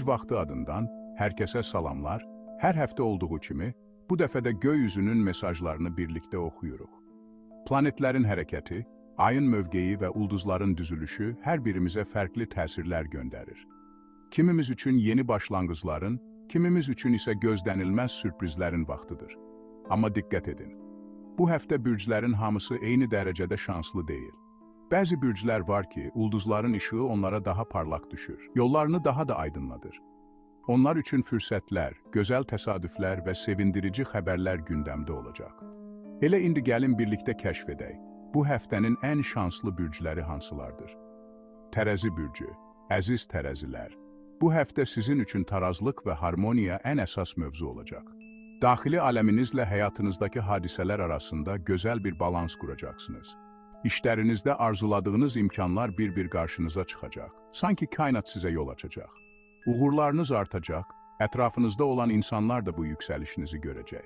Vaxtı adından hər kəsə salamlar. Hər həftə olduğu kimi, bu dəfə də gökyüzünün mesajlarını birlikdə oxuyuruq. Planetlərin hərəkəti, ayın mövqeyi və ulduzların düzülüşü hər birimizə fərqli təsirlər göndərir. Kimimiz üçün yeni başlanğıcların, kimimiz üçün isə gözlənilməz sürprizlərin vaxtıdır. Amma diqqət edin, bu həftə bürclərin hamısı eyni dərəcədə şanslı deyil. Bəzi bürclər var ki, ulduzların işığı onlara daha parlaq düşür, yollarını daha da aydınladır. Onlar üçün fürsətlər, gözəl təsadüflər və sevindirici xəbərlər gündəmdə olacaq. Elə indi gəlin birlikdə kəşf edək, bu həftənin ən şanslı bürcləri hansılardır? Tərəzi bürcü, əziz tərəzilər. Bu həftə sizin üçün tarazlıq və harmoniya ən əsas mövzu olacaq. Daxili aləminizlə həyatınızdakı hadisələr arasında gözəl bir balans quracaqsınız. İşlərinizdə arzuladığınız imkanlar bir-bir qarşınıza çıxacaq. Sanki kainat sizə yol açacaq. Uğurlarınız artacaq, ətrafınızda olan insanlar da bu yüksəlişinizi görəcək.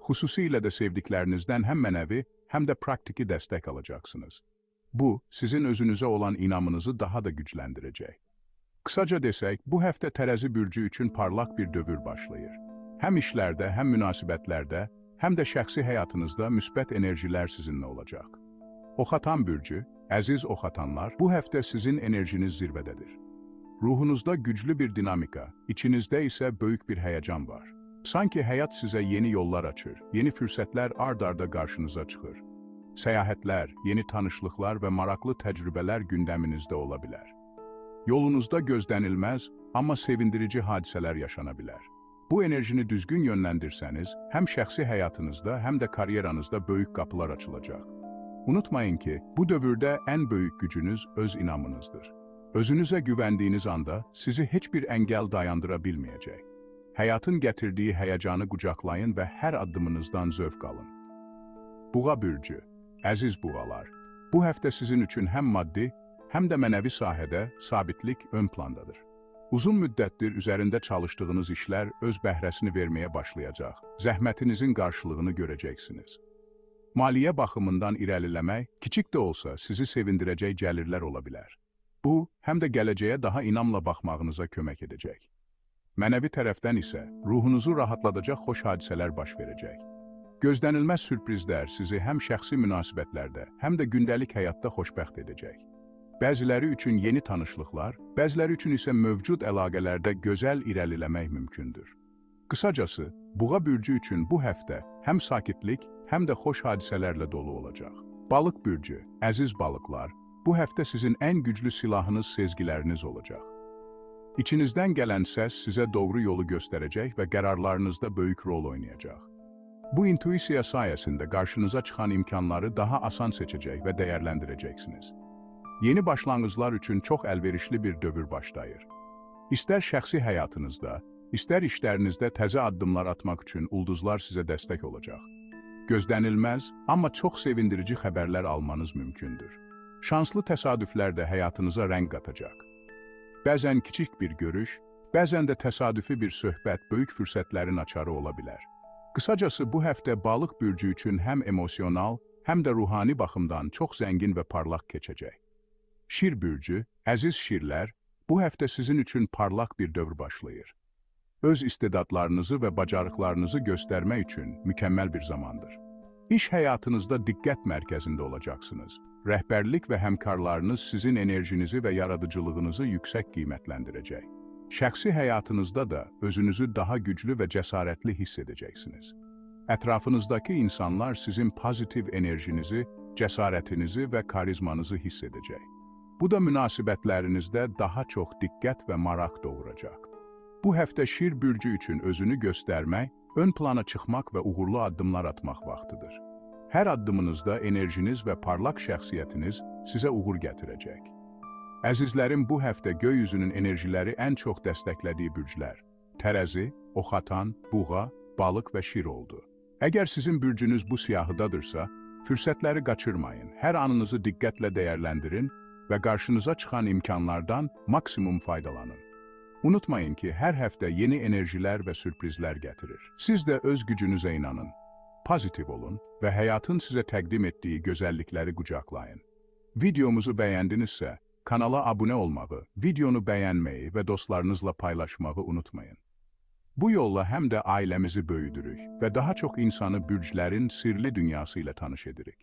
Xüsusilə də sevdiklərinizdən həm mənəvi, həm də praktiki dəstək alacaqsınız. Bu, sizin özünüzə olan inamınızı daha da gücləndirəcək. Qısaca desək, bu həftə tərəzi bürcü üçün parlaq bir dövr başlayır. Həm işlərdə, həm münasibətlərdə, həm də şəxsi həyatınızda müsbət enerjilər sizinlə olacaq. Oxatan bürcü, əziz oxatanlar, bu həftə sizin enerjiniz zirvədədir. Ruhunuzda güclü bir dinamika, içinizdə isə böyük bir həyəcan var. Sanki həyat sizə yeni yollar açır, yeni fürsətlər ard-arda qarşınıza çıxır. Səyahətlər, yeni tanışlıqlar və maraqlı təcrübələr gündəminizdə ola bilər. Yolunuzda gözlənilməz, amma sevindirici hadisələr yaşana bilər. Bu enerjini düzgün yönləndirsəniz, həm şəxsi həyatınızda, həm də karyeranızda böyük qapılar açılacaq. Unutmayın ki, bu dövrdə ən böyük gücünüz öz inamınızdır. Özünüzə güvəndiyiniz anda sizi heç bir əngəl dayandıra bilməyəcək. Həyatın gətirdiyi həyəcanı qucaqlayın və hər addımınızdan zövq alın. Buğa bürcü, əziz buğalar, bu həftə sizin üçün həm maddi, həm də mənəvi sahədə sabitlik ön plandadır. Uzun müddətdir üzərində çalışdığınız işlər öz bəhrəsini verməyə başlayacaq, zəhmətinizin qarşılığını görəcəksiniz. Maliyyə baxımından irəliləmək, kiçik də olsa sizi sevindirəcək gəlirlər ola bilər. Bu, həm də gələcəyə daha inamla baxmağınıza kömək edəcək. Mənəvi tərəfdən isə ruhunuzu rahatladacaq xoş hadisələr baş verəcək. Gözlənilməz sürprizlər sizi həm şəxsi münasibətlərdə, həm də gündəlik həyatda xoşbəxt edəcək. Bəziləri üçün yeni tanışlıqlar, bəziləri üçün isə mövcud əlaqələrdə gözəl irəliləmək mümkündür. Qısacası, buğa bürcü üçün bu həftə həm sakitlik, həm də xoş hadisələrlə dolu olacaq. Balıq bürcü, əziz balıqlar, bu həftə sizin ən güclü silahınız sezgiləriniz olacaq. İçinizdən gələn səs sizə doğru yolu göstərəcək və qərarlarınızda böyük rol oynayacaq. Bu intuisiya sayəsində qarşınıza çıxan imkanları daha asan seçəcək və dəyərləndirəcəksiniz. Yeni başlanğıclar üçün çox əlverişli bir dövr başlayır. İstər şəxsi həyatınızda, istər işlərinizdə təzə addımlar atmaq üçün ulduzlar sizə dəstək olacaq. Gözlənilməz, amma çox sevindirici xəbərlər almanız mümkündür. Şanslı təsadüflər də həyatınıza rəng qatacaq. Bəzən kiçik bir görüş, bəzən də təsadüfi bir söhbət böyük fürsətlərin açarı ola bilər. Qısacası bu həftə balıq bürcü üçün həm emosional, həm də ruhani baxımdan çox zəngin və parlaq keçəcək. Şir bürcü, əziz şirlər, bu həftə sizin üçün parlaq bir dövr başlayır. Öz istedadlarınızı və bacarıqlarınızı göstərmək üçün mükəmməl bir zamandır. İş həyatınızda diqqət mərkəzində olacaqsınız. Rəhbərlik və həmkarlarınız sizin enerjinizi və yaradıcılığınızı yüksək qiymətləndirəcək. Şəxsi həyatınızda da özünüzü daha güclü və cəsarətli hiss edəcəksiniz. Ətrafınızdakı insanlar sizin pozitiv enerjinizi, cəsarətinizi və karizmanızı hiss edəcək. Bu da münasibətlərinizdə daha çox diqqət və maraq doğuracaq. Bu həftə şir bürcü üçün özünü göstərmək, ön plana çıxmaq və uğurlu addımlar atmaq vaxtıdır. Hər addımınızda enerjiniz və parlaq şəxsiyyətiniz sizə uğur gətirəcək. Əzizlərim, bu həftə gökyüzünün enerjiləri ən çox dəstəklədiyi bürclər tərəzi, oxatan, buğa, balıq və şir oldu. Əgər sizin bürcünüz bu siyahıdadırsa, fürsətləri qaçırmayın, hər anınızı diqqətlə dəyərləndirin və qarşınıza çıxan imkanlardan maksimum faydalanın. Unutmayın ki, hər həftə yeni enerjilər və sürprizlər gətirir. Siz də öz gücünüzə inanın, pozitiv olun və həyatın sizə təqdim etdiyi gözəllikləri qucaqlayın. Videomuzu bəyəndinizsə, Kanala abunə olmağı, videonu bəyənməyi və dostlarınızla paylaşmağı unutmayın. Bu yolla həm də ailəmizi böyüdürük və daha çox insanı bürclərin sirli dünyası ilə tanış edirik.